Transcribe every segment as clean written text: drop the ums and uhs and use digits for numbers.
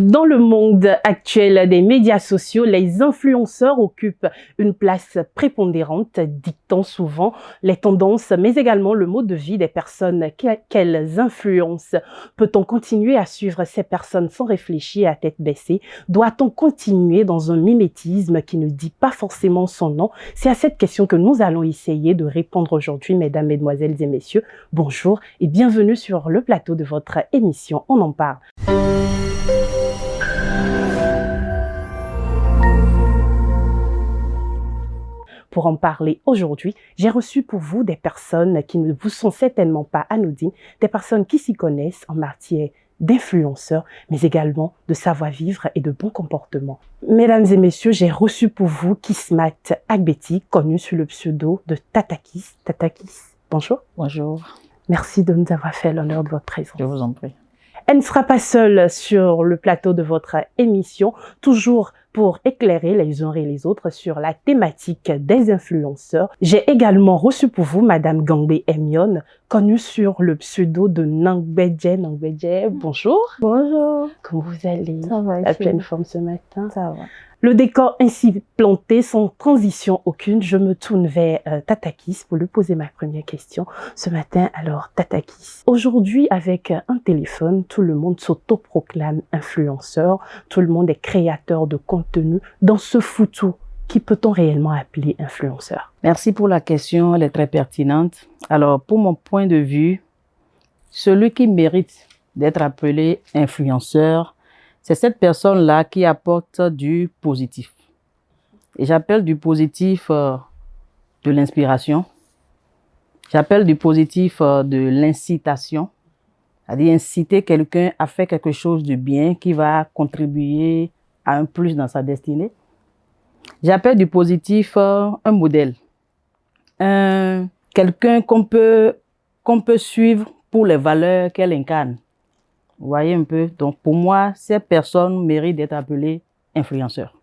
Dans le monde actuel des médias sociaux, les influenceurs occupent une place prépondérante, dictant souvent les tendances, mais également le mode de vie des personnes qu'elles influencent. Peut-on continuer à suivre ces personnes sans réfléchir à tête baissée? Doit-on continuer dans un mimétisme qui ne dit pas forcément son nom? C'est à cette question que nous allons essayer de répondre aujourd'hui, mesdames, mesdemoiselles et messieurs. Bonjour et bienvenue sur le plateau de votre émission On en parle. Pour en parler aujourd'hui, j'ai reçu pour vous des personnes qui ne vous sont certainement pas anodines, des personnes qui s'y connaissent en matière d'influenceurs, mais également de savoir-vivre et de bon comportement. Mesdames et messieurs, j'ai reçu pour vous Kismat Agbeti, connue sous le pseudo de Tatakis. Tatakis, bonjour. Bonjour. Merci de nous avoir fait l'honneur de votre présence. Je vous en prie. Elle ne sera pas seule sur le plateau de votre émission, toujours pour éclairer les uns et les autres sur la thématique des influenceurs. J'ai également reçu pour vous Madame Gambé Emion, connue sur le pseudo de Nangbedje. Nangbedje, bonjour. Bonjour. Comment vous allez? Ça va. La pleine forme ce matin? Ça va. Le décor ainsi planté, sans transition aucune, je me tourne vers Tatakis pour lui poser ma première question ce matin. Alors, Tatakis, aujourd'hui, avec un téléphone, tout le monde s'autoproclame influenceur, tout le monde est créateur de contenu. Dans ce foutu, qui peut-on réellement appeler influenceur? Merci pour la question, elle est très pertinente. Alors, pour mon point de vue, celui qui mérite d'être appelé influenceur, c'est cette personne-là qui apporte du positif. Et j'appelle du positif de l'inspiration. J'appelle du positif de l'incitation. C'est-à-dire inciter quelqu'un à faire quelque chose de bien qui va contribuer à un plus dans sa destinée. J'appelle du positif un modèle. Quelqu'un qu'on peut suivre pour les valeurs qu'elle incarne. Vous voyez un peu? Donc, pour moi, ces personnes méritent d'être appelées influenceurs.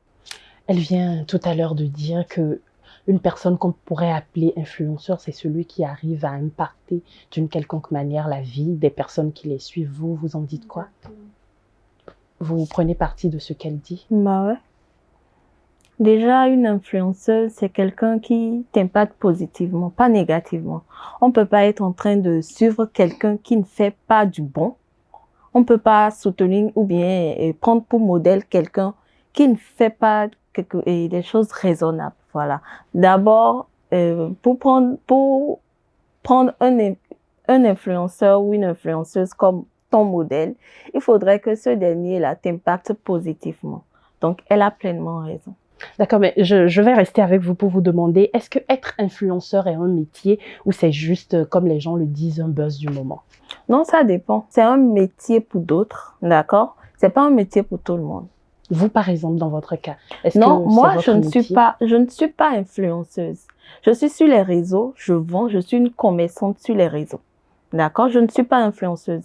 Elle vient tout à l'heure de dire que une personne qu'on pourrait appeler influenceur, c'est celui qui arrive à impacter d'une quelconque manière la vie des personnes qui les suivent. Vous en dites quoi? Vous prenez parti de ce qu'elle dit? Bah ouais. Déjà, une influenceuse, c'est quelqu'un qui t'impacte positivement, pas négativement. On ne peut pas être en train de suivre quelqu'un qui ne fait pas du bon. On ne peut pas soutenir ou bien prendre pour modèle quelqu'un qui ne fait pas des choses raisonnables. Voilà. D'abord, pour prendre un influenceur ou une influenceuse comme ton modèle, il faudrait que ce dernier-là t'impacte positivement. Donc, elle a pleinement raison. D'accord, mais je vais rester avec vous pour vous demander, est-ce que être influenceur est un métier ou c'est juste, comme les gens le disent, un buzz du moment? Non, ça dépend. C'est un métier pour d'autres, d'accord? C'est pas un métier pour tout le monde. Vous, par exemple, dans votre cas, est-ce non, que moi, c'est votre métier? je ne suis pas influenceuse. Je suis sur les réseaux, je vends, je suis une commerçante sur les réseaux. D'accord? Je ne suis pas influenceuse.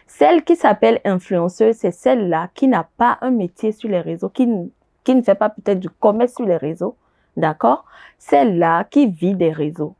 Celle qui s'appelle influenceuse, c'est celle-là qui n'a pas un métier sur les réseaux, qui ne fait pas peut-être du commerce sur les réseaux. D'accord? Celle-là qui vit des réseaux.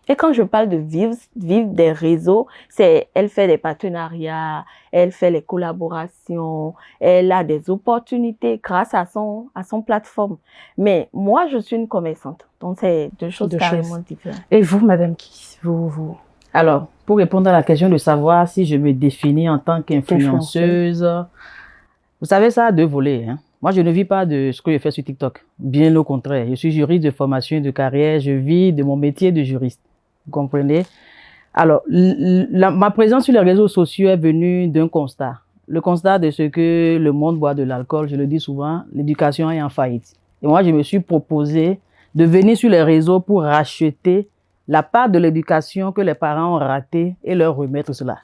Et quand je parle de vivre des réseaux, c'est elle fait des partenariats, elle fait les collaborations, elle a des opportunités grâce à son plateforme. Mais moi, je suis une commerçante. Donc, c'est deux choses carrément différentes. Et vous, Madame Kiss, vous... Alors, pour répondre à la question de savoir si je me définis en tant qu'influenceuse, vous savez, ça a deux volets, hein. Moi, je ne vis pas de ce que je fais sur TikTok. Bien au contraire. Je suis juriste de formation et de carrière. Je vis de mon métier de juriste. Vous comprenez? Alors, ma présence sur les réseaux sociaux est venue d'un constat. Le constat de ce que le monde boit de l'alcool, je le dis souvent, l'éducation est en faillite. Et moi, je me suis proposé de venir sur les réseaux pour racheter la part de l'éducation que les parents ont ratée et leur remettre cela.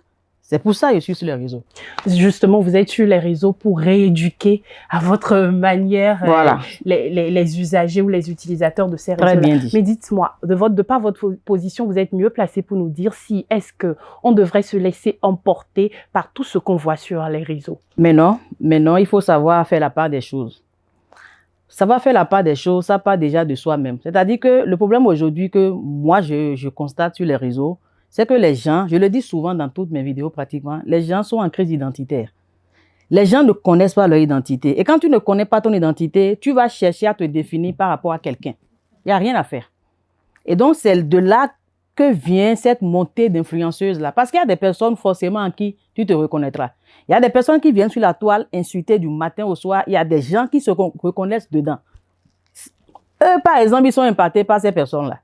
C'est pour ça que je suis sur les réseaux. Justement, vous êtes sur les réseaux pour rééduquer à votre manière voilà. les usagers ou les utilisateurs de ces réseaux-là. Très bien dit. Mais dites-moi, de par votre position, vous êtes mieux placé pour nous dire si est-ce qu'on devrait se laisser emporter par tout ce qu'on voit sur les réseaux. Mais non, il faut savoir faire la part des choses. Savoir faire la part des choses, ça part déjà de soi-même. C'est-à-dire que le problème aujourd'hui que moi, je constate sur les réseaux, c'est que les gens, je le dis souvent dans toutes mes vidéos pratiquement, les gens sont en crise identitaire. Les gens ne connaissent pas leur identité. Et quand tu ne connais pas ton identité, tu vas chercher à te définir par rapport à quelqu'un. Il n'y a rien à faire. Et donc, c'est de là que vient cette montée d'influenceuses-là. Parce qu'il y a des personnes forcément en qui tu te reconnaîtras. Il y a des personnes qui viennent sur la toile insulter du matin au soir. Il y a des gens qui se reconnaissent dedans. Eux, par exemple, ils sont impactés par ces personnes-là.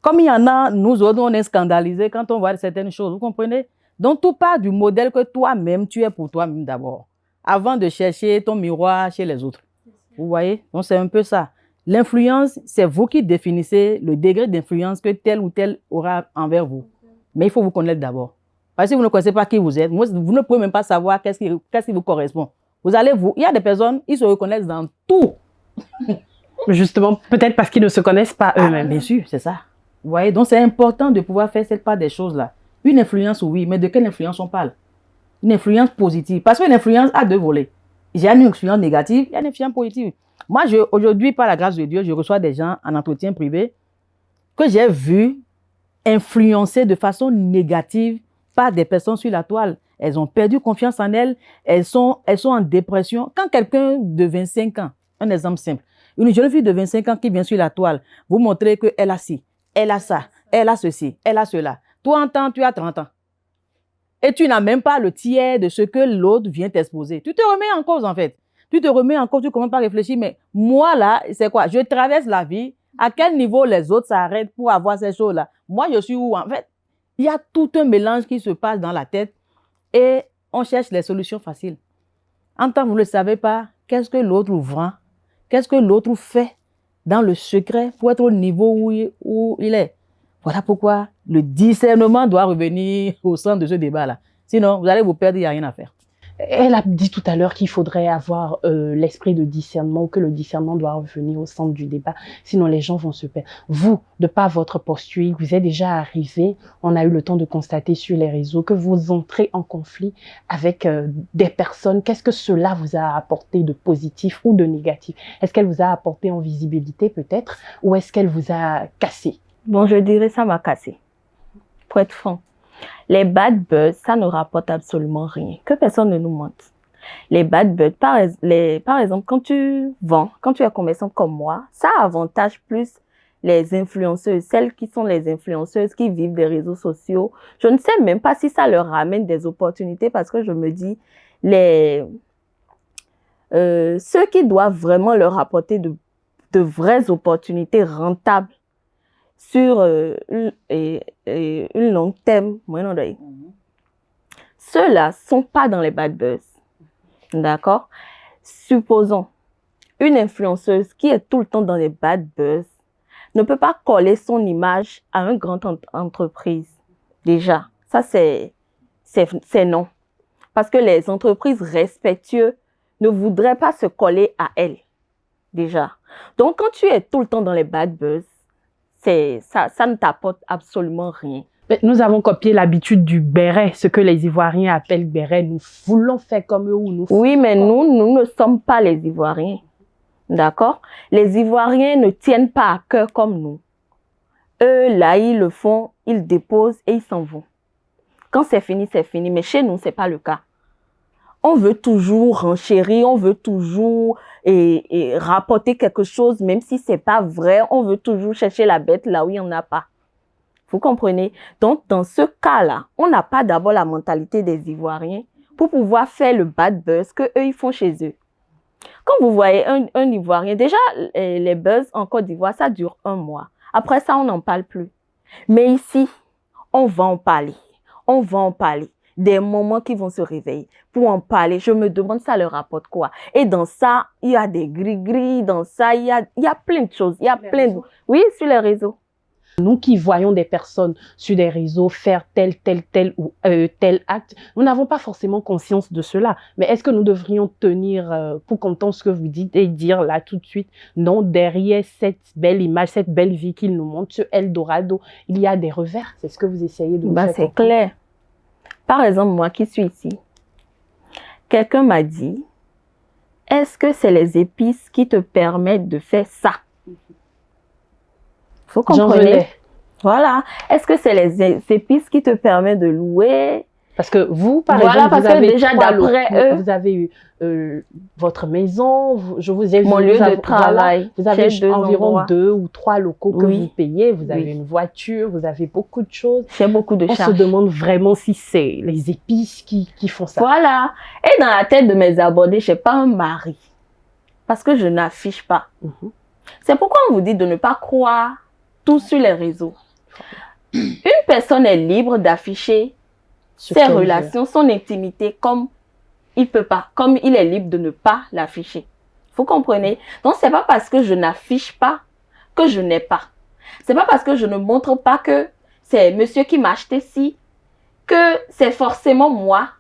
Comme il y en a, nous autres, on est scandalisés quand on voit certaines choses. Vous comprenez? Donc, tout part du modèle que toi-même, tu es pour toi-même d'abord, avant de chercher ton miroir chez les autres. Vous voyez? Donc, c'est un peu ça. L'influence, c'est vous qui définissez le degré d'influence que tel ou tel aura envers vous. Mais il faut vous connaître d'abord. Parce que si vous ne connaissez pas qui vous êtes, vous ne pouvez même pas savoir qu'est-ce qui vous correspond. Il y a des personnes, ils se reconnaissent dans tout. Justement, peut-être parce qu'ils ne se connaissent pas eux-mêmes. Bien sûr, c'est ça. Vous voyez, donc c'est important de pouvoir faire cette part des choses-là. Une influence, oui, mais de quelle influence on parle? Une influence positive. Parce qu'une influence a deux volets. Il y a une influence négative, il y a une influence positive. Moi, aujourd'hui, par la grâce de Dieu, je reçois des gens en entretien privé que j'ai vu influencer de façon négative par des personnes sur la toile. Elles ont perdu confiance en elles, elles sont en dépression. Quand quelqu'un de 25 ans, un exemple simple, une jeune fille de 25 ans qui vient sur la toile, vous montrez qu'elle a ci, elle a ça, elle a ceci, elle a cela. Toi, en temps, tu as 30 ans. Et tu n'as même pas le tiers de ce que l'autre vient t'exposer. Tu te remets en cause, en fait. Tu te remets en cause, tu commences pas à réfléchir, mais moi, là, c'est quoi? Je traverse la vie. À quel niveau les autres s'arrêtent pour avoir ces choses-là? Moi, je suis où? En fait, il y a tout un mélange qui se passe dans la tête et on cherche les solutions faciles. En tant que vous ne le savez pas, qu'est-ce que l'autre vend? Qu'est-ce que l'autre fait dans le secret pour être au niveau où il est? Voilà pourquoi le discernement doit revenir au centre de ce débat-là. Sinon, vous allez vous perdre, il n'y a rien à faire. Elle a dit tout à l'heure qu'il faudrait avoir l'esprit de discernement, ou que le discernement doit revenir au centre du débat, sinon les gens vont se perdre. Vous, de par votre posture, vous êtes déjà arrivé, on a eu le temps de constater sur les réseaux que vous entrez en conflit avec des personnes. Qu'est-ce que cela vous a apporté de positif ou de négatif? Est-ce qu'elle vous a apporté en visibilité peut-être, ou est-ce qu'elle vous a cassé? Bon, je dirais ça m'a cassé, pour être franc. Les bad buzz, ça ne rapporte absolument rien. Que personne ne nous mente. Les bad buzz, par exemple, quand tu vends, quand tu es commerçant comme moi, ça avantage plus les influenceuses, celles qui sont les influenceuses qui vivent des réseaux sociaux. Je ne sais même pas si ça leur ramène des opportunités parce que je me dis, ceux qui doivent vraiment leur apporter de vraies opportunités rentables sur une longue terme, ceux-là sont pas dans les bad buzz. D'accord? Supposons, une influenceuse qui est tout le temps dans les bad buzz ne peut pas coller son image à une grande entreprise. Déjà, ça c'est non. Parce que les entreprises respectueuses ne voudraient pas se coller à elle. Déjà. Donc, quand tu es tout le temps dans les bad buzz, ça ne t'apporte absolument rien. Mais nous avons copié l'habitude du béret, ce que les Ivoiriens appellent béret. Nous voulons faire comme eux ou nous. Oui, mais nous ne sommes pas les Ivoiriens. D'accord? Les Ivoiriens ne tiennent pas à cœur comme nous. Eux, là, ils le font, ils déposent et ils s'en vont. Quand c'est fini, c'est fini. Mais chez nous, ce n'est pas le cas. On veut toujours renchérir, on veut toujours rapporter quelque chose, même si ce n'est pas vrai. On veut toujours chercher la bête là où il n'y en a pas. Vous comprenez? Donc, dans ce cas-là, on n'a pas d'abord la mentalité des Ivoiriens pour pouvoir faire le bad buzz qu'eux, ils font chez eux. Quand vous voyez un Ivoirien, déjà, les buzz en Côte d'Ivoire, ça dure 1 mois. Après ça, on n'en parle plus. Mais ici, on va en parler. On va en parler. Des moments qui vont se réveiller pour en parler. Je me demande, ça leur rapporte quoi? Et dans ça, il y a des gris-gris. Dans ça, il y a plein de choses. Il y a plein de... Oui, sur les réseaux. Nous qui voyons des personnes sur des réseaux faire tel ou tel acte, nous n'avons pas forcément conscience de cela. Mais est-ce que nous devrions tenir pour comptant ce que vous dites et dire là tout de suite, non, derrière cette belle image, cette belle vie qu'il nous montre, ce Eldorado, il y a des revers? C'est ce que vous essayez de nous faire c'est clair. Par exemple, moi qui suis ici, quelqu'un m'a dit, est-ce que c'est les épices qui te permettent de faire ça? Vous comprenez? Voilà. Est-ce que c'est les épices qui te permettent de louer Parce que vous, par Voilà, exemple, parce vous que avez déjà, trois d'après locaux, eux- vous avez eu votre maison, je vous ai vu, Mon lieu vous de avez, travail. vous avez J'ai 2 environ endroits. 2 ou 3 locaux que Oui. vous payez, vous avez Oui. une voiture, vous avez beaucoup de choses. J'ai beaucoup de On se charges. demande vraiment si c'est les épices qui font ça. Voilà. Et dans la tête de mes abonnés, je n'ai pas un mari. Parce que je n'affiche pas. Mhm. C'est pourquoi on vous dit de ne pas croire tout sur les réseaux. Une personne est libre d'afficher Ce ses qu'elle veut. relations, son intimité comme il peut pas, comme il est libre de ne pas l'afficher. Vous comprenez? Donc, c'est pas parce que je n'affiche pas que je n'ai pas. C'est pas parce que je ne montre pas que c'est monsieur qui m'a acheté ci, que c'est forcément moi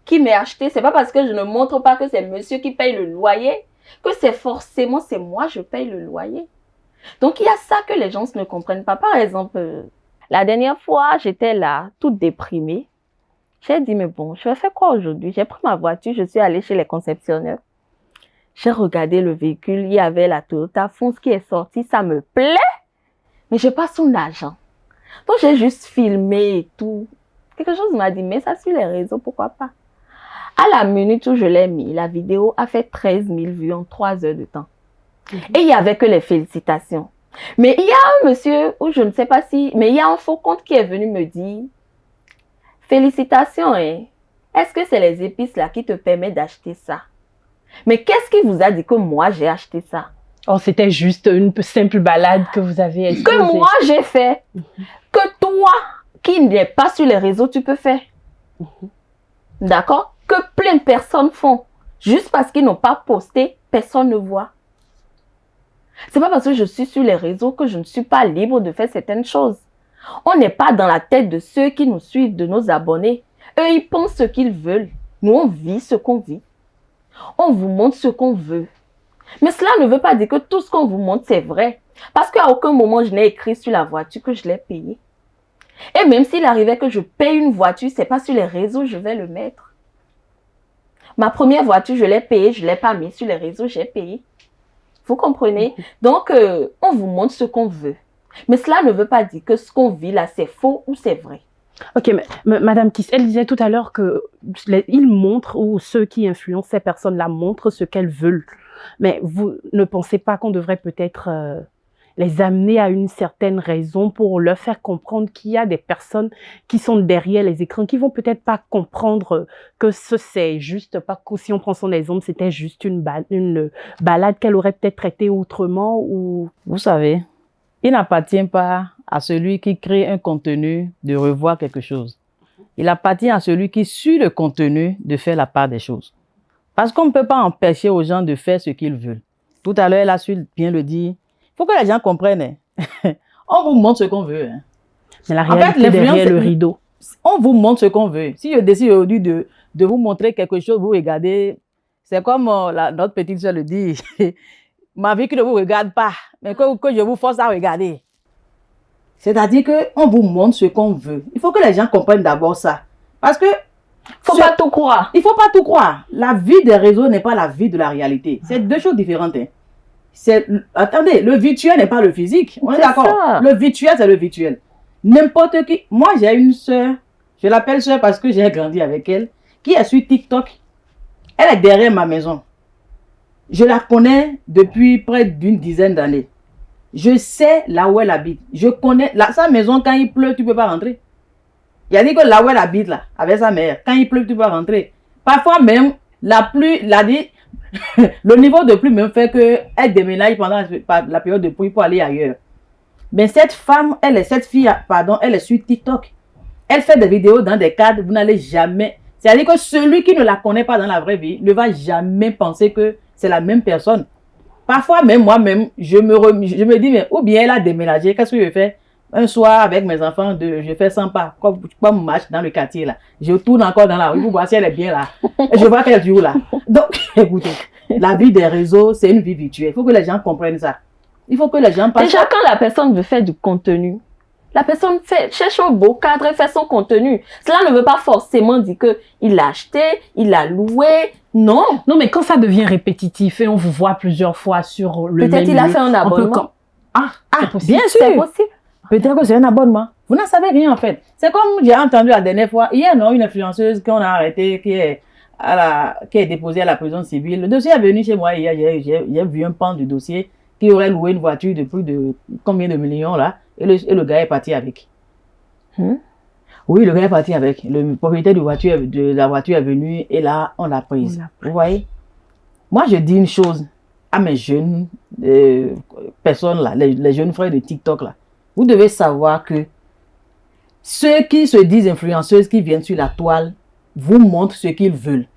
qui m'ai acheté. C'est pas parce que je ne montre pas que c'est monsieur qui paye le loyer, que c'est forcément c'est moi je paye le loyer. Donc, il y a ça que les gens ne comprennent pas. Par exemple, la dernière fois, j'étais là, toute déprimée. J'ai dit, mais bon, je vais faire quoi aujourd'hui? J'ai pris ma voiture, je suis allée chez les conceptionneurs. J'ai regardé le véhicule, il y avait la Toyota Fonce qui est sortie, ça me plaît, mais je n'ai pas son argent. Donc, j'ai juste filmé et tout. Quelque chose m'a dit, mais ça sur les réseaux, pourquoi pas? À la minute où je l'ai mis, la vidéo a fait 13 000 vues en 3 heures de temps. Et il n'y avait que les félicitations. Mais il y a un monsieur, ou je ne sais pas si, mais il y a un faux compte qui est venu me dire, félicitations, hein. Est-ce que c'est les épices là qui te permettent d'acheter ça? Mais qu'est-ce qui vous a dit que moi j'ai acheté ça? Oh, c'était juste une simple balade que vous avez exposée. Que moi j'ai fait, que toi qui n'es pas sur les réseaux, tu peux faire. D'accord? Que plein de personnes font. Juste parce qu'ils n'ont pas posté, personne ne voit. C'est pas parce que je suis sur les réseaux que je ne suis pas libre de faire certaines choses. On n'est pas dans la tête de ceux qui nous suivent, de nos abonnés. Eux, ils pensent ce qu'ils veulent. Nous, on vit ce qu'on vit. On vous montre ce qu'on veut. Mais cela ne veut pas dire que tout ce qu'on vous montre, c'est vrai. Parce qu'à aucun moment, je n'ai écrit sur la voiture que je l'ai payée. Et même s'il arrivait que je paye une voiture, ce n'est pas sur les réseaux je vais le mettre. Ma première voiture, je l'ai payée, je ne l'ai pas mise sur les réseaux, j'ai payé. Vous comprenez? Donc, on vous montre ce qu'on veut. Mais cela ne veut pas dire que ce qu'on vit là, c'est faux ou c'est vrai. Ok, mais Madame Kiss, elle disait tout à l'heure que ils montrent, ou ceux qui influencent ces personnes-là montrent ce qu'elles veulent. Mais vous ne pensez pas qu'on devrait peut-être les amener à une certaine raison pour leur faire comprendre qu'il y a des personnes qui sont derrière les écrans, qui vont peut-être pas comprendre que c'est juste, pas que si on prend son exemple, c'était juste une balade qu'elle aurait peut-être traitée autrement ou... Vous savez, il n'appartient pas à celui qui crée un contenu de revoir quelque chose. Il appartient à celui qui suit le contenu de faire la part des choses. Parce qu'on ne peut pas empêcher aux gens de faire ce qu'ils veulent. Tout à l'heure, elle a su bien le dire. Il faut que les gens comprennent. Hein. On vous montre ce qu'on veut. Hein. Mais la réalité derrière le rideau. On vous montre ce qu'on veut. Si je décide aujourd'hui de vous montrer quelque chose, vous regardez. C'est comme notre petite soeur le dit. Ma vie qui ne vous regarde pas, mais que je vous force à regarder. C'est-à-dire qu'on vous montre ce qu'on veut. Il faut que les gens comprennent d'abord ça. Parce que Faut pas tout croire. il ne faut pas tout croire. La vie des réseaux n'est pas la vie de la réalité. C'est deux choses différentes. Hein. Attendez, le virtuel n'est pas le physique. On est d'accord. Le virtuel, c'est le virtuel. N'importe qui. Moi, j'ai une soeur, je l'appelle soeur parce que j'ai grandi avec elle, qui est sur TikTok. Elle est derrière ma maison. Je la connais depuis près d'une dizaine d'années. Je sais là où elle habite. Je connais sa maison, quand il pleut, tu ne peux pas rentrer. Il a dit que là où elle habite, là, avec sa mère, quand il pleut, tu peux pas rentrer. Parfois même, la pluie, le niveau de pluie même fait qu'elle déménage pendant la période de pluie pour aller ailleurs. Mais cette femme, cette fille, elle est sur TikTok. Elle fait des vidéos dans des cadres, vous n'allez jamais... C'est-à-dire que celui qui ne la connaît pas dans la vraie vie ne va jamais penser que c'est la même personne. Parfois même, moi-même, je me dis, mais ou bien elle a déménagé, qu'est-ce que je fais? Un soir, avec mes enfants, je fais 100 pas, comme marche dans le quartier, là. Je tourne encore dans la rue pour voir si elle est bien là. Et je vois qu'elle est toujours là. Donc, écoutez, la vie des réseaux, c'est une vie virtuelle. Il faut que les gens comprennent ça. Il faut que les gens passent... Déjà, quand la personne veut faire du contenu, la personne cherche un beau cadre et fait son contenu. Cela ne veut pas forcément dire qu'il l'a acheté, il l'a loué. Non. Non, mais quand ça devient répétitif et on vous voit plusieurs fois sur le même peut-être il a fait un abonnement. Ah, c'est possible. Bien sûr. C'est possible. Peut-être que c'est un abonnement. Vous n'en savez rien en fait. C'est comme j'ai entendu la dernière fois, hier, non, une influenceuse qu'on a arrêtée, qui est déposée à la prison civile. Le dossier est venu chez moi hier, j'ai vu un pan du dossier qui aurait loué une voiture de plus de combien de millions là, et le gars est parti avec. Oui, le gars est parti avec. Le propriétaire de la voiture est venu et là, on l'a prise. Vous voyez? Moi, je dis une chose à mes jeunes personnes là, les jeunes frères de TikTok là. Vous devez savoir que ceux qui se disent influenceuses, qui viennent sur la toile, vous montrent ce qu'ils veulent.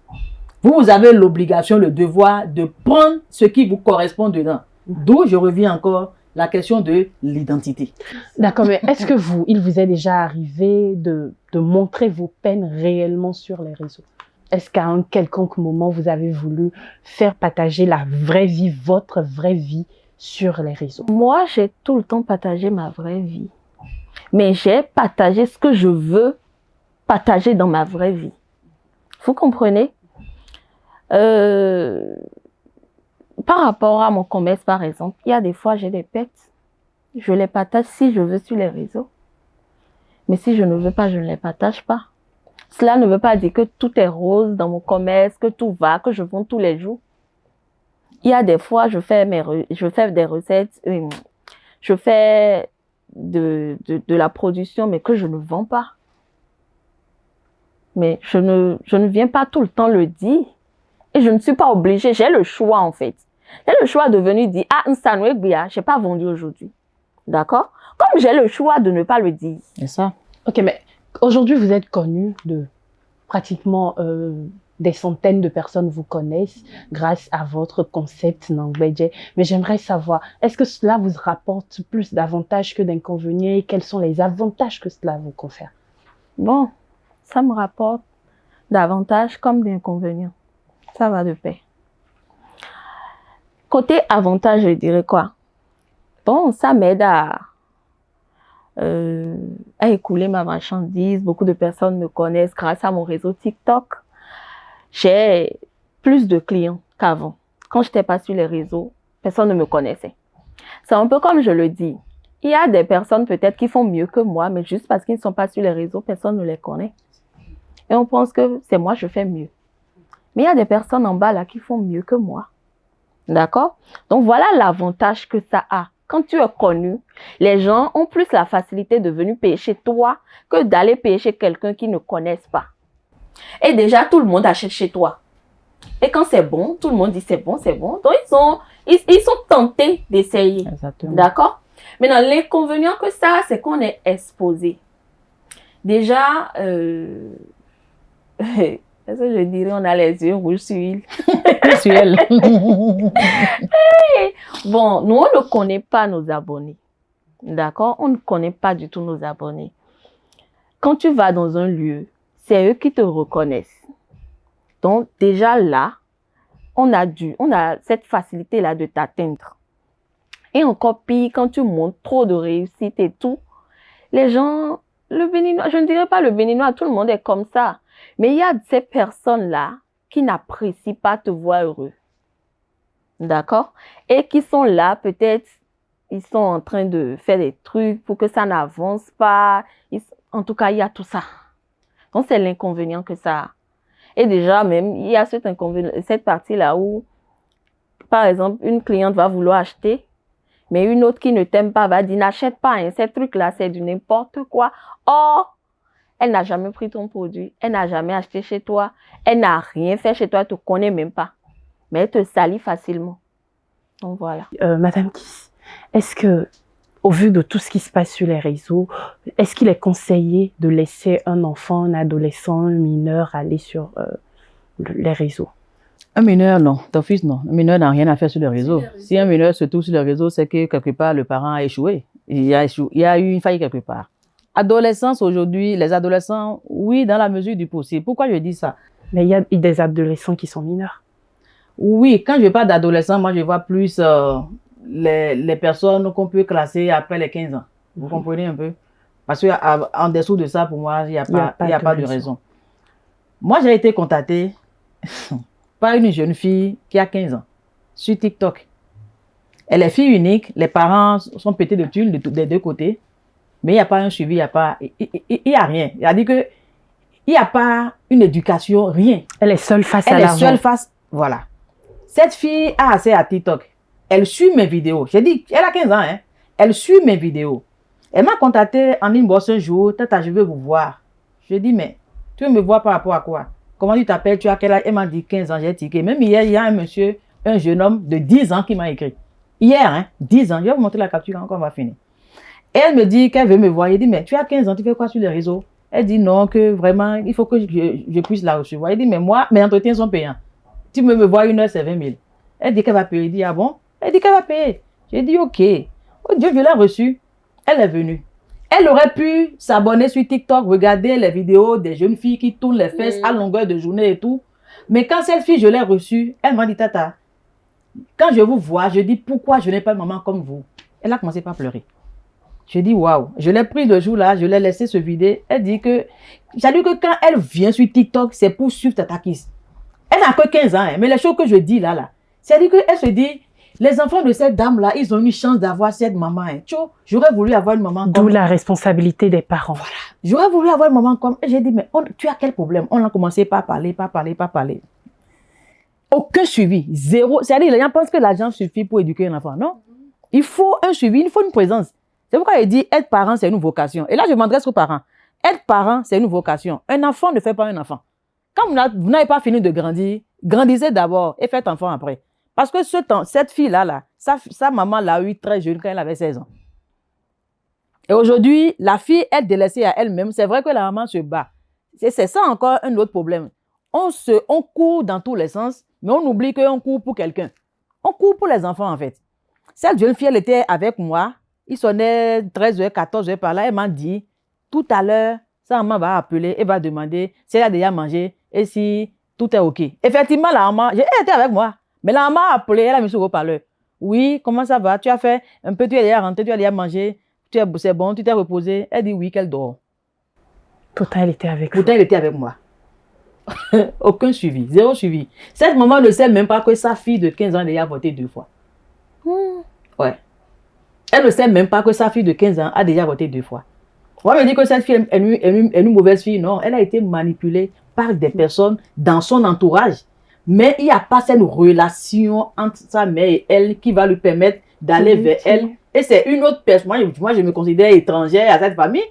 Vous avez l'obligation, le devoir de prendre ce qui vous correspond dedans. D'où je reviens encore la question de l'identité. D'accord, mais est-ce que il vous est déjà arrivé de montrer vos peines réellement sur les réseaux? Est-ce qu'à un quelconque moment, vous avez voulu faire partager la vraie vie, votre vraie vie sur les réseaux? Moi, j'ai tout le temps partagé ma vraie vie. Mais j'ai partagé ce que je veux partager dans ma vraie vie. Vous comprenez? Par rapport à mon commerce, par exemple, il y a des fois, j'ai des pets. Je les partage si je veux sur les réseaux. Mais si je ne veux pas, je ne les partage pas. Cela ne veut pas dire que tout est rose dans mon commerce, que tout va, que je vends tous les jours. Il y a des fois, je fais des recettes, je fais de la production, mais que je ne vends pas. Mais je ne viens pas tout le temps le dire. Et je ne suis pas obligée, j'ai le choix en fait. J'ai le choix de venir dire, ah, un sandwich, je n'ai pas vendu aujourd'hui. D'accord? Comme j'ai le choix de ne pas le dire. C'est ça. Ok, mais aujourd'hui, vous êtes connu de pratiquement des centaines de personnes vous connaissent grâce à votre concept Nangbeje. Mais j'aimerais savoir, est-ce que cela vous rapporte plus d'avantages que d'inconvénients? Quels sont les avantages que cela vous confère? Bon, ça me rapporte d'avantages comme d'inconvénients. Ça va de pair. Côté avantage, je dirais quoi? Bon, ça m'aide à écouler ma marchandise. Beaucoup de personnes me connaissent grâce à mon réseau TikTok. J'ai plus de clients qu'avant. Quand je n'étais pas sur les réseaux, personne ne me connaissait. C'est un peu comme je le dis. Il y a des personnes peut-être qui font mieux que moi, mais juste parce qu'ils ne sont pas sur les réseaux, personne ne les connaît. Et on pense que c'est moi, je fais mieux. Mais il y a des personnes en bas là qui font mieux que moi. D'accord? Donc voilà l'avantage que ça a. Quand tu es connu, les gens ont plus la facilité de venir payer chez toi que d'aller payer chez quelqu'un qu'ils ne connaissent pas. Et déjà, tout le monde achète chez toi. Et quand c'est bon, tout le monde dit c'est bon, c'est bon. Donc ils sont tentés d'essayer. D'accord? Maintenant, l'inconvénient que ça a, c'est qu'on est exposé. Déjà, est-ce que je dirais on a les yeux rouges sur elle? Sur elle. Bon, nous, on ne connaît pas nos abonnés. D'accord? On ne connaît pas du tout nos abonnés. Quand tu vas dans un lieu, c'est eux qui te reconnaissent. Donc, déjà là, on a cette facilité-là de t'atteindre. Et encore pire, quand tu montres trop de réussite et tout, les gens, le Béninois, je ne dirais pas le Béninois, tout le monde est comme ça. Mais il y a ces personnes-là qui n'apprécient pas te voir heureux. D'accord? Et qui sont là, peut-être, ils sont en train de faire des trucs pour que ça n'avance pas. En tout cas, il y a tout ça. Donc, c'est l'inconvénient que ça a. Et déjà, même, il y a cette partie-là où, par exemple, une cliente va vouloir acheter, mais une autre qui ne t'aime pas va dire, n'achète pas, hein, ces trucs-là, c'est du n'importe quoi. Or, elle n'a jamais pris ton produit, elle n'a jamais acheté chez toi, elle n'a rien fait chez toi, elle ne te connaît même pas. Mais elle te salit facilement. Donc voilà. Madame Kiss, est-ce que, au vu de tout ce qui se passe sur les réseaux, est-ce qu'il est conseillé de laisser un enfant, un adolescent, un mineur aller sur les réseaux? Un mineur, non. Ton fils, non. Un mineur n'a rien à faire sur les réseaux. Si un mineur se trouve sur les réseaux, c'est que quelque part, le parent a échoué. Il y a eu une faille quelque part. Adolescence, aujourd'hui, les adolescents, oui, dans la mesure du possible. Pourquoi je dis ça? Mais il y a des adolescents qui sont mineurs. Oui, quand je parle d'adolescents, moi, je vois plus les personnes qu'on peut classer après les 15 ans. Vous comprenez un peu? Parce qu'en dessous de ça, pour moi, il n'y a pas de raison. Moi, j'ai été contactée par une jeune fille qui a 15 ans sur TikTok. Elle est fille unique, les parents sont pétés de thunes des deux côtés. mais il n'y a pas un suivi, il y a rien. C'est-à-dire que il n'y a pas une éducation, rien. Elle est seule face à Elle est l'argent. seule face, voilà. Cette fille a accès à TikTok. Elle suit mes vidéos. J'ai dit, elle a 15 ans, hein. Elle suit mes vidéos. Elle m'a contacté en inbox un jour, tata, je veux vous voir. Je dis, mais tu veux me voir par rapport à quoi? Comment tu t'appelles? Tu as quel âge? Elle m'a dit 15 ans, j'ai tiqué. Même hier, il y a un monsieur, un jeune homme de 10 ans qui m'a écrit. Hier, hein, 10 ans. Je vais vous montrer la capture quand on va finir. Et elle me dit qu'elle veut me voir. Je dis, mais tu as 15 ans, tu fais quoi sur les réseaux? Elle dit non, que vraiment, il faut que je puisse la recevoir. Elle dit, mais moi, mes entretiens sont payants. Tu veux me voir une heure, c'est 20 000. Elle dit qu'elle va payer. Elle dit, ah bon? Elle dit qu'elle va payer. J'ai dit, ok. Oh Dieu, je l'ai reçue. Elle est venue. Elle aurait pu s'abonner sur TikTok, regarder les vidéos des jeunes filles qui tournent les fesses à longueur de journée et tout. Mais quand cette fille, je l'ai reçue, elle m'a dit, tata, quand je vous vois, je dis, pourquoi je n'ai pas une maman comme vous? Elle a commencé par pleurer. Je dis, waouh. Je l'ai pris le jour-là, je l'ai laissé se vider. Elle dit que, j'ai dit que quand elle vient sur TikTok, c'est pour suivre Tata Kiss. Elle n'a que 15 ans, hein, mais les choses que je dis là, c'est-à-dire qu'elle se dit, les enfants de cette dame-là, ils ont eu une chance d'avoir cette maman. Hein. J'aurais voulu avoir une maman comme... D'où la responsabilité des parents. Voilà. J'aurais voulu avoir une maman comme... Et j'ai dit, mais tu as quel problème? On a commencé par parler. Aucun suivi, zéro. C'est-à-dire, les gens pensent que l'argent suffit pour éduquer un enfant. Non. Il faut un suivi, il faut une présence. C'est pourquoi il dit, être parent, c'est une vocation. Et là, je m'adresse aux parents. Être parent, c'est une vocation. Un enfant ne fait pas un enfant. Quand vous n'avez pas fini de grandir, grandissez d'abord et faites enfant après. Parce que cette fille-là, sa maman l'a eu très jeune quand elle avait 16 ans. Et aujourd'hui, la fille est délaissée à elle-même. C'est vrai que la maman se bat. C'est ça encore un autre problème. On court dans tous les sens, mais on oublie qu'on court pour quelqu'un. On court pour les enfants, en fait. Cette jeune fille, elle était avec moi. Il sonnait 13h, 14h par là. Elle m'a dit, tout à l'heure, sa maman va appeler et va demander si elle a déjà mangé et si tout est OK. Effectivement, la maman, elle était avec moi. Mais la maman a appelé, elle a mis sur le haut-parleur. Oui, comment ça va? Tu as fait un peu, tu es déjà rentré, tu as déjà mangé, c'est bon, tu t'es reposé. Elle dit oui, qu'elle dort. Pourtant, elle était avec vous. Pourtant, elle était avec moi. Aucun suivi, zéro suivi. Cette maman ne sait même pas que sa fille de 15 ans a déjà voté 2 fois. Ouais. Elle ne sait même pas que sa fille de 15 ans a déjà voté 2 fois. On va me dire que cette fille est une mauvaise fille. Non, elle a été manipulée par des personnes dans son entourage. Mais il n'y a pas cette relation entre sa mère et elle qui va lui permettre d'aller vers elle. Et c'est une autre personne. Moi, je me considère étrangère à cette famille.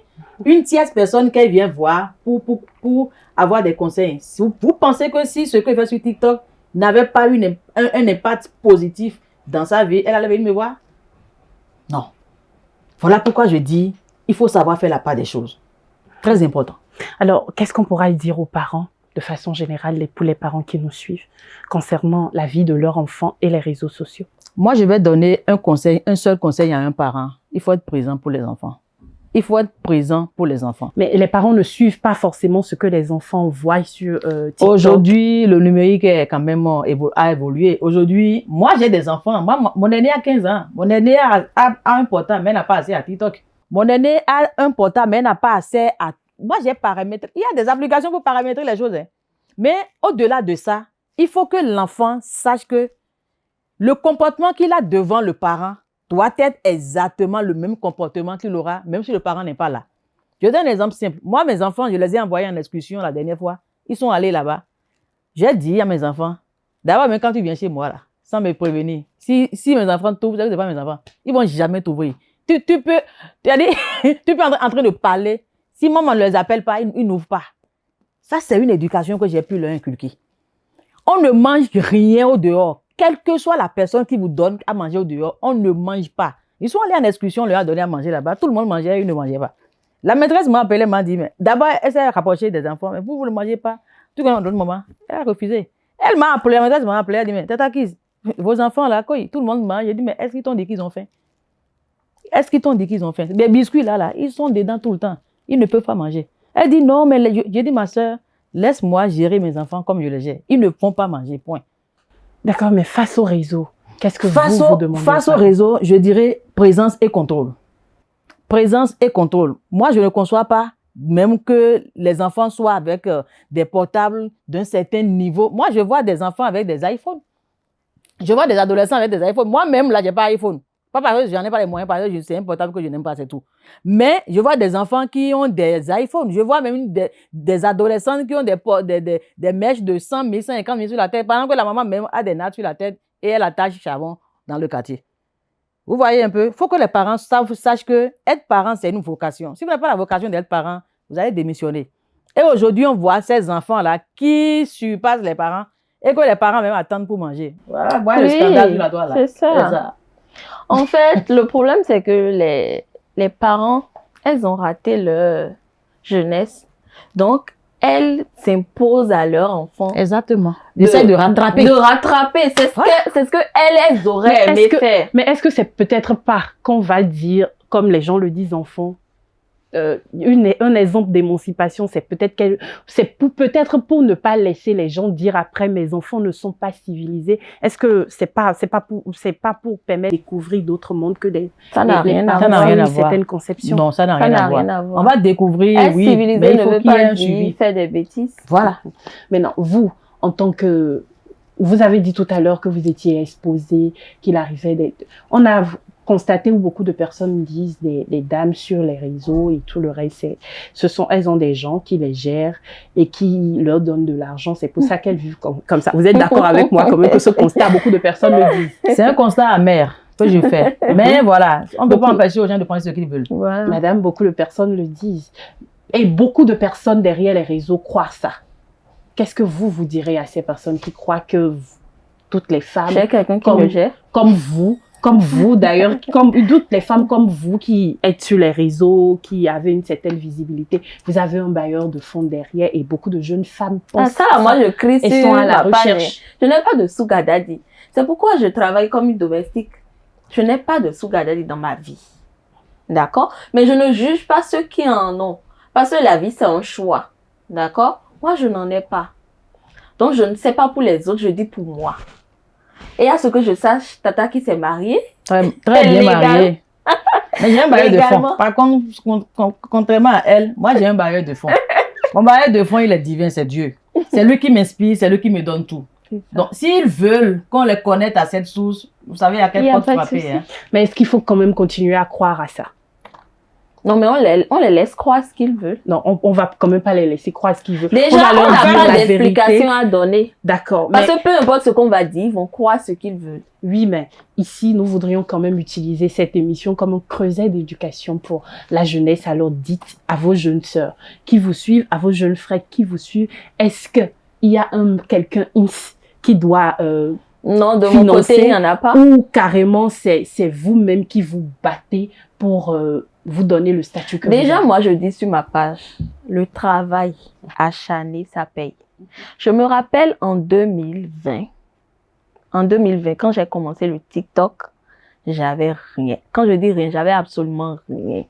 Une tierce personne qu'elle vient voir pour avoir des conseils. Si vous pensez que si ce qu'elle fait sur TikTok n'avait pas eu un impact positif dans sa vie, elle allait venir me voir? Non. Voilà pourquoi je dis, il faut savoir faire la part des choses. Très important. Alors, qu'est-ce qu'on pourra dire aux parents, de façon générale, pour les parents qui nous suivent, concernant la vie de leur enfant et les réseaux sociaux? Moi, je vais donner un seul conseil à un parent. Il faut être présent pour les enfants. Il faut être présent pour les enfants. Mais les parents ne suivent pas forcément ce que les enfants voient sur TikTok. Aujourd'hui, le numérique est quand même a évolué. Aujourd'hui, moi, j'ai des enfants. Moi, mon aîné a 15 ans. Mon aîné a un portable, mais elle n'a pas accès à TikTok. Mon aîné a un portable, mais elle n'a pas accès à... Moi, j'ai paramétré. Il y a des applications pour paramétrer les choses. Hein. Mais au-delà de ça, il faut que l'enfant sache que le comportement qu'il a devant le parent doit être exactement le même comportement qu'il aura, même si le parent n'est pas là. Je donne un exemple simple. Moi, mes enfants, je les ai envoyés en excursion la dernière fois. Ils sont allés là-bas. J'ai dit à mes enfants, d'abord, même quand tu viens chez moi, là, sans me prévenir, si mes enfants t'ouvrent, ce n'est pas mes enfants, ils ne vont jamais t'ouvrir. Tu peux en train de parler. Si maman ne les appelle pas, ils n'ouvrent pas. Ça, c'est une éducation que j'ai pu leur inculquer. On ne mange rien au dehors. Quelle que soit la personne qui vous donne à manger au dehors, on ne mange pas. Ils sont allés en excursion, on leur a donné à manger là-bas. Tout le monde mangeait, ils ne mangeaient pas. La maîtresse m'a appelé, m'a dit, mais d'abord, elle s'est rapprochée des enfants, mais vous ne mangez pas. Tout comme on donne maman. Elle a refusé. Elle m'a appelé, la maîtresse m'a appelé, elle a dit, mais Tata Kiss, vos enfants là, quoi, tout le monde mange. J'ai dit, mais est-ce qu'ils t'ont dit qu'ils ont faim? Est-ce qu'ils t'ont dit qu'ils ont faim? Les biscuits là, ils sont dedans tout le temps. Ils ne peuvent pas manger. Elle dit, non, mais j'ai dit, ma soeur, laisse-moi gérer mes enfants comme je les gère. Ils ne vont pas manger, point. D'accord, mais face au réseau, qu'est-ce que vous demandez? Face au réseau, je dirais présence et contrôle. Présence et contrôle. Moi, je ne conçois pas même que les enfants soient avec des portables d'un certain niveau. Moi, je vois des enfants avec des iPhones. Je vois des adolescents avec des iPhones. Moi-même, là, je n'ai pas iPhone. Pas parce que je n'en ai pas les moyens, parce que c'est important que je n'aime pas, c'est tout. Mais je vois des enfants qui ont des iPhones. Je vois même des adolescents qui ont des mèches de 100 000, 150 000 sur la tête, pendant que la maman même a des nattes sur la tête et elle attache charbon dans le quartier. Vous voyez un peu, il faut que les parents sachent que être parent, c'est une vocation. Si vous n'avez pas la vocation d'être parent, vous allez démissionner. Et aujourd'hui, on voit ces enfants-là qui surpassent les parents et que les parents même attendent pour manger. Voilà, le scandale là-dedans. C'est ça. En fait, le problème, c'est que les parents, elles ont raté leur jeunesse. Donc, elles s'imposent à leur enfant. Exactement. Ils essaient de rattraper. De rattraper. C'est ce que elles auraient aimé faire. Mais est-ce que c'est peut-être pas qu'on va dire, comme les gens le disent enfant, un exemple d'émancipation, c'est peut-être peut-être pour ne pas laisser les gens dire après mes enfants ne sont pas civilisés. Est-ce que c'est pas pour permettre de découvrir d'autres mondes que ça n'a rien à voir. Une certaine conception. Non, ça n'a rien à voir. On va découvrir, oui, civilisé mais il ne faut veut qu'il y ait pas un suivi. faire des bêtises. Voilà. Maintenant, vous, en tant que, vous avez dit tout à l'heure que vous étiez exposé, qu'il arrivait d'être, on a constaté où beaucoup de personnes disent des dames sur les réseaux et tout le reste, elles ont des gens qui les gèrent et qui leur donnent de l'argent. C'est pour ça qu'elles vivent comme ça. Vous êtes d'accord avec moi quand même que ce constat, beaucoup de personnes le disent. C'est un constat amer que je fais. Mais voilà, on ne peut pas empêcher aux gens de prendre ce qu'ils veulent. Voilà. Madame, beaucoup de personnes le disent. Et beaucoup de personnes derrière les réseaux croient ça. Qu'est-ce que vous direz à ces personnes qui croient que toutes les femmes, j'ai quelqu'un qui me gère, comme vous d'ailleurs, comme toutes les femmes comme vous qui êtes sur les réseaux, qui avez une certaine visibilité, vous avez un bailleur de fonds derrière et beaucoup de jeunes femmes pensent moi je crie sur sont à la recherche. Je n'ai pas de sugar daddy. C'est pourquoi je travaille comme une domestique. Je n'ai pas de sugar daddy dans ma vie. D'accord? Mais je ne juge pas ceux qui en ont. Parce que la vie, c'est un choix. D'accord? Moi, je n'en ai pas. Donc, je ne sais pas pour les autres, je dis pour moi. Et à ce que je sache, Tata qui s'est mariée. Très bien mariée. Mais j'ai un bailleur de fonds. Par contre, contrairement à elle, moi, j'ai un bailleur de fonds. Mon bailleur de fonds, il est divin, c'est Dieu. C'est lui qui m'inspire, c'est lui qui me donne tout. Donc, s'ils veulent qu'on les connecte à cette source, vous savez à quelle porte frapper. Hein? Mais est-ce qu'il faut quand même continuer à croire à ça? Non, mais on les laisse croire ce qu'ils veulent. Non, on va quand même pas les laisser croire ce qu'ils veulent. Déjà, on n'a pas d'explication à donner. D'accord. Parce que peu importe ce qu'on va dire, ils vont croire ce qu'ils veulent. Oui, mais ici, nous voudrions quand même utiliser cette émission comme un creuset d'éducation pour la jeunesse. Alors dites à vos jeunes sœurs qui vous suivent, à vos jeunes frères qui vous suivent, est-ce qu'il y a quelqu'un qui doit non, de financer, mon côté, il n'y en a pas. Ou carrément, c'est vous-même qui vous battez pour vous donner le statut que déjà, vous avez. moi, je dis sur ma page, le travail acharné, ça paye. Je me rappelle en 2020, quand j'ai commencé le TikTok, j'avais rien. Quand je dis rien, j'avais absolument rien.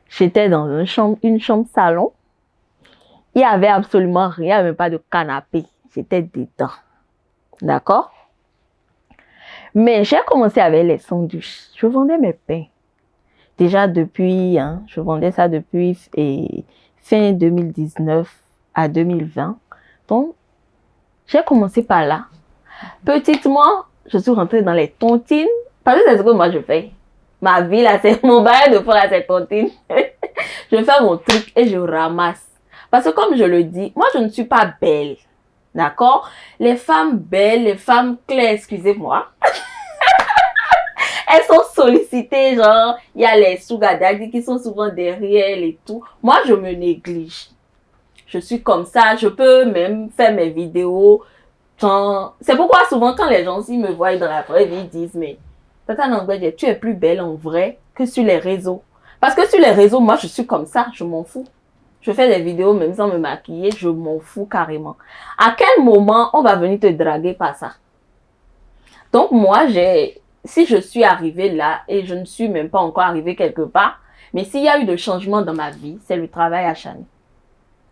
J'étais dans une chambre salon. Il n'y avait absolument rien, même pas de canapé. J'étais dedans. D'accord? Mais j'ai commencé avec les sandwichs. Je vendais mes pains. Déjà depuis, je vendais ça depuis fin 2019 à 2020. Donc, j'ai commencé par là. Petitement, je suis rentrée dans les tontines. Parce que c'est ce que moi je fais. Ma vie là, c'est mon bail de faire cette tontine. Je fais mon truc et je ramasse. Parce que comme je le dis, moi je ne suis pas belle. D'accord? Les femmes belles, les femmes claires, excusez-moi. Elles sont sollicitées, genre, il y a les sugar daddy qui sont souvent derrière et tout. Moi, je me néglige. Je suis comme ça, je peux même faire mes vidéos. C'est pourquoi souvent quand les gens ici me voient dans la vraie vie, ils disent, mais Tata Nangbeje, tu es plus belle en vrai que sur les réseaux. Parce que sur les réseaux, moi, je suis comme ça, je m'en fous. Je fais des vidéos même sans me maquiller, je m'en fous carrément. À quel moment on va venir te draguer par ça? Donc moi, si je suis arrivée là et je ne suis même pas encore arrivée quelque part, mais s'il y a eu de changements dans ma vie, c'est le travail acharné.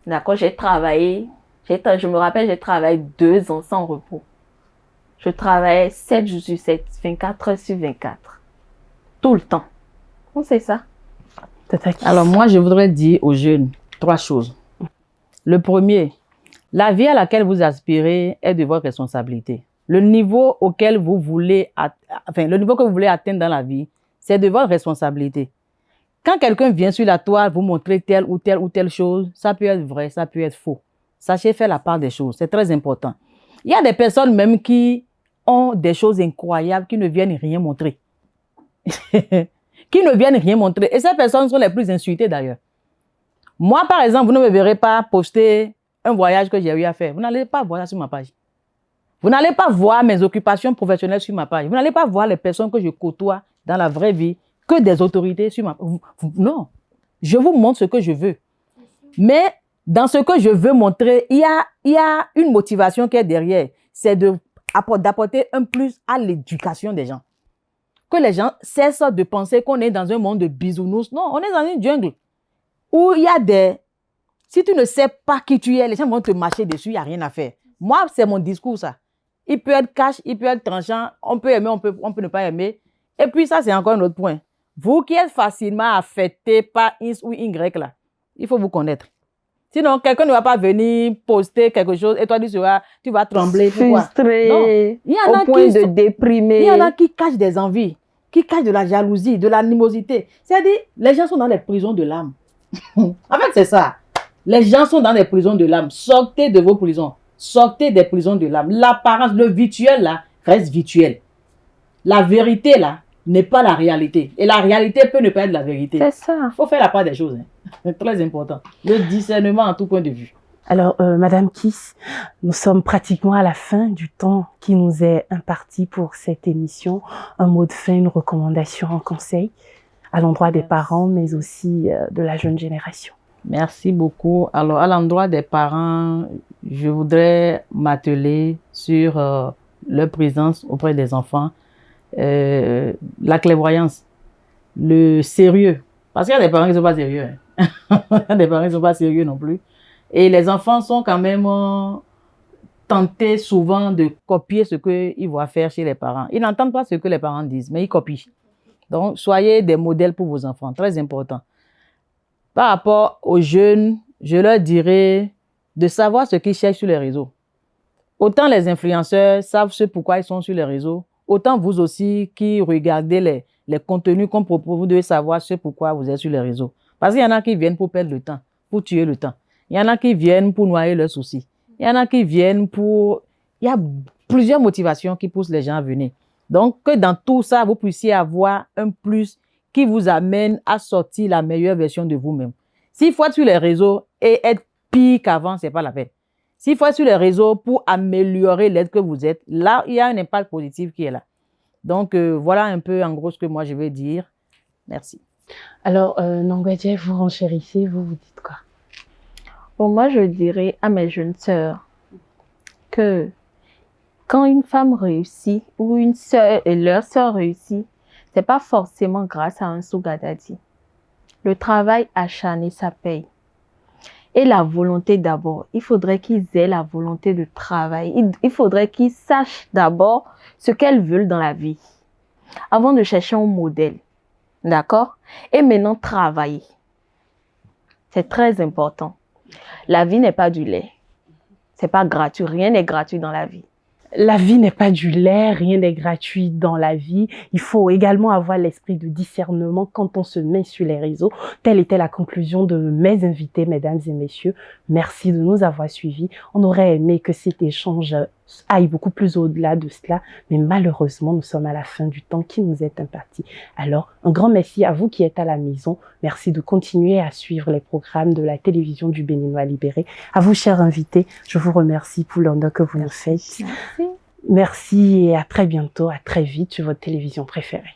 D'accord, j'ai travaillé, je me rappelle, j'ai travaillé 2 ans sans repos. Je travaillais 7 jours sur 7, 24 heures sur 24. Tout le temps. On sait ça. Alors moi, je voudrais dire aux jeunes 3 choses. Le premier, la vie à laquelle vous aspirez est de votre responsabilité. Le niveau auquel vous voulez, le niveau que vous voulez atteindre dans la vie, c'est de votre responsabilité. Quand quelqu'un vient sur la toile vous montrer telle ou telle chose, ça peut être vrai, ça peut être faux. Sachez faire la part des choses, c'est très important. Il y a des personnes même qui ont des choses incroyables qui ne viennent rien montrer. Qui ne viennent rien montrer. Et ces personnes sont les plus insultées d'ailleurs. Moi, par exemple, vous ne me verrez pas poster un voyage que j'ai eu à faire. Vous n'allez pas voir ça sur ma page. Vous n'allez pas voir mes occupations professionnelles sur ma page. Vous n'allez pas voir les personnes que je côtoie dans la vraie vie que des autorités sur ma page. Non. Je vous montre ce que je veux. Mais dans ce que je veux montrer, il y a une motivation qui est derrière. C'est d'apporter un plus à l'éducation des gens. Que les gens cessent de penser qu'on est dans un monde de bisounours. Non, on est dans une jungle où il y a des... Si tu ne sais pas qui tu es, les gens vont te marcher dessus, il n'y a rien à faire. Moi, c'est mon discours, ça. Il peut être cash, il peut être tranchant, on peut aimer, on peut ne pas aimer. Et puis ça, c'est encore un autre point. Vous qui êtes facilement affecté par X ou Y, là, il faut vous connaître. Sinon, quelqu'un ne va pas venir poster quelque chose et toi, tu vas trembler. Frustré, au point de déprimer. Il y en a qui cachent des envies, qui cachent de la jalousie, de l'animosité. C'est-à-dire, les gens sont dans les prisons de l'âme. En fait, c'est ça. Les gens sont dans les prisons de l'âme. Sortez de vos prisons. Sortez des prisons de l'âme. L'apparence, le virtuel, là, reste virtuel. La vérité, là, n'est pas la réalité. Et la réalité peut ne pas être la vérité. C'est ça. Il faut faire la part des choses. C'est très important. Le discernement en tout point de vue. Alors, Madame Kiss, nous sommes pratiquement à la fin du temps qui nous est imparti pour cette émission. Un mot de fin, une recommandation, un conseil à l'endroit des parents, mais aussi de la jeune génération. Merci beaucoup. Alors, à l'endroit des parents, je voudrais m'atteler sur leur présence auprès des enfants, la clairvoyance, le sérieux. Parce qu'il y a des parents qui ne sont pas sérieux. Hein. Il y a des parents qui ne sont pas sérieux non plus. Et les enfants sont quand même tentés souvent de copier ce qu'ils voient faire chez les parents. Ils n'entendent pas ce que les parents disent, mais ils copient. Donc, soyez des modèles pour vos enfants, très important. Par rapport aux jeunes, je leur dirais de savoir ce qu'ils cherchent sur les réseaux. Autant les influenceurs savent ce pourquoi ils sont sur les réseaux, autant vous aussi qui regardez les contenus qu'on propose, vous devez savoir ce pourquoi vous êtes sur les réseaux. Parce qu'il y en a qui viennent pour perdre le temps, pour tuer le temps. Il y en a qui viennent pour noyer leurs soucis. Il y en a qui viennent pour... Il y a plusieurs motivations qui poussent les gens à venir. Donc, que dans tout ça, vous puissiez avoir un plus qui vous amène à sortir la meilleure version de vous-même. S'il faut être sur les réseaux et être pire qu'avant, ce n'est pas la peine. S'il faut être sur les réseaux pour améliorer l'être que vous êtes, là, il y a un impact positif qui est là. Donc, voilà un peu en gros ce que moi je vais dire. Merci. Alors, Nongwedje, vous renchérissez, vous dites quoi? Bon, moi, je dirais à mes jeunes sœurs que quand une femme réussit ou une sœur et leur sœur réussit, c'est pas forcément grâce à un sugar daddy. Le travail acharné, ça paye. Et la volonté d'abord. Il faudrait qu'ils aient la volonté de travailler. Il faudrait qu'ils sachent d'abord ce qu'elles veulent dans la vie. Avant de chercher un modèle. D'accord? Et maintenant, travailler. C'est très important. La vie n'est pas du lait. C'est pas gratuit. Rien n'est gratuit dans la vie. La vie n'est pas du lait, rien n'est gratuit dans la vie. Il faut également avoir l'esprit de discernement quand on se met sur les réseaux. Telle était la conclusion de mes invités, mesdames et messieurs. Merci de nous avoir suivis. On aurait aimé que cet échange aille beaucoup plus au-delà de cela, mais malheureusement, nous sommes à la fin du temps qui nous est imparti. Alors, un grand merci à vous qui êtes à la maison. Merci de continuer à suivre les programmes de la télévision du Béninois libéré. À vous, chers invités, je vous remercie pour l'honneur que vous nous faites. Merci. Merci et à très bientôt, à très vite sur votre télévision préférée.